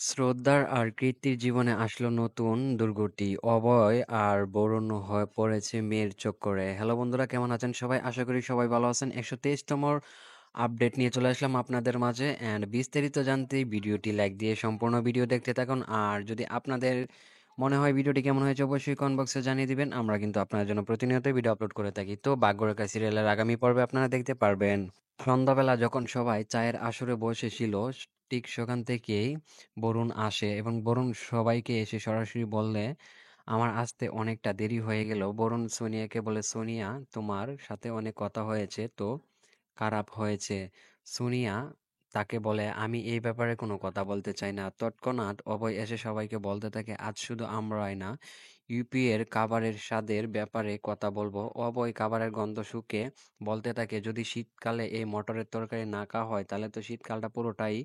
শ্রদ্ধার আর কীর্তির জীবনে আসলো নতুন দুর্গতি। অভয় আর বরুণ হয়ে পড়েছে মেয়ের চক্করে। হ্যালো বন্ধুরা, কেমন আছেন সবাই? আশা করি সবাই ভালো আছেন। 123তম আপডেট নিয়ে চলে আসলাম আপনাদের মাঝে। অ্যান্ড বিস্তারিত জানতে ভিডিওটি লাইক দিয়ে সম্পূর্ণ ভিডিও দেখতে থাকুন। আর যদি আপনাদের মনে হয় ভিডিওটি কেমন হয়েছে, অবশ্যই কমেন্ট বক্সে জানিয়ে দিবেন। আমরা কিন্তু আপনাদের জন্য প্রতিনিয়ত ভিডিও আপলোড করে থাকি। তো ভাগ্যরেখা সিরিয়ালের আগামী পর্বে আপনারা দেখতে পারবেন। সন্ধ্যাবেলা যখন সবাই চায়ের আসরে বসেছিল, ঠিক সেখান থেকেই বরুণ আসে এবং বরুণ সবাইকে এসে সরাসরি বললে, আমার আসতে অনেকটা দেরি হয়ে গেল। বরুণ সোনিয়াকে বলে, সোনিয়া, তোমার সাথে অনেক কথা হয়েছে তো খারাপ হয়েছে। সোনিয়া তাকে বলে, আমি এই ব্যাপারে কোনো কথা বলতে চাই না। তৎক্ষণাৎ অভয় এসে সবাইকে বলতে থাকে, আজ শুধু আমরাই না, ইউপি এর খাবারের স্বাদের ব্যাপারে কথা বলবো। অভয় খাবারের গন্ধ শুকে বলতে থাকে, যদি শীতকালে এই মটরের তরকারি না খাওয়া হয় তাহলে তো শীতকালটা পুরোটাই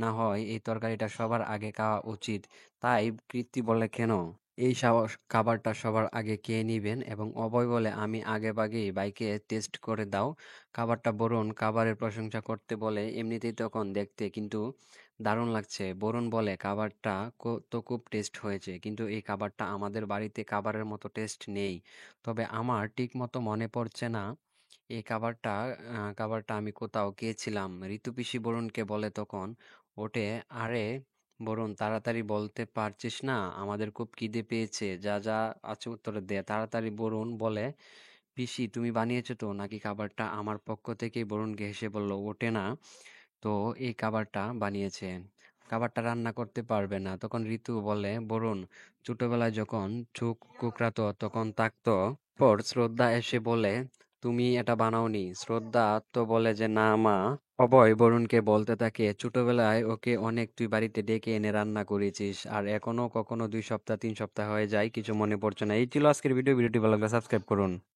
না হয় এই তরকারিটা সবার আগে খাওয়া উচিত। তাই কীর্তি বলে, কেন এই খাবারটা সবার আগে কে নিবেন? এবং অভয় বলে, আমি আগেভাগেই বাইকে টেস্ট করে দাও খাবারটা। বরুণ খাবারের প্রশংসা করতে বলে, এমনিতেই তখন দেখতে কিন্তু দারুণ লাগছে। বরুণ বলে, খাবারটা তো খুব টেস্ট হয়েছে, কিন্তু এই খাবারটা আমাদের বাড়িতে খাবারের মতো টেস্ট নেই। তবে আমার ঠিক মতো মনে পড়ছে না এই খাবারটা আমি কোথাও খেয়েছিলাম। ঋতু পিসি বরুণকে বলে তখন, ওঠে, আরে বরুণ, তাড়াতাড়ি বলতে পারছিস না? আমাদের খুব খিদে পেয়েছে। যা যা আছে উত্তরে দে তাড়াতাড়ি। বরুণ বলে, পিসি তুমি বানিয়েছো তো নাকি খাবারটা? আমার পক্ষ থেকেই বরুণকে হেসে বলল, ওঠে না তো এই খাবারটা বানিয়েছে। খাবারটা রান্না করতে পারবে না। তখন ঋতু বলে, বরুণ ছোটবেলায় যখন চোখ কুকড়াতো তখন থাকতো। পর শ্রদ্ধা এসে বলে, তুমি এটা বানাওনি? শ্রদ্ধা তো বলে যে, না মা। অভয় বরুণকে বলতে থাকে, ছোটবেলায় ওকে অনেক তুই বাড়িতে ডেকে এনে রান্না করেছিস, আর এখনো কখনো 2 সপ্তাহ 3 সপ্তাহ হয়ে যায়, কিছু মনে পড়ছে না। এই ছিল আজকের ভিডিও। ভিডিওটি ভালো লাগলে সাবস্ক্রাইব করুন।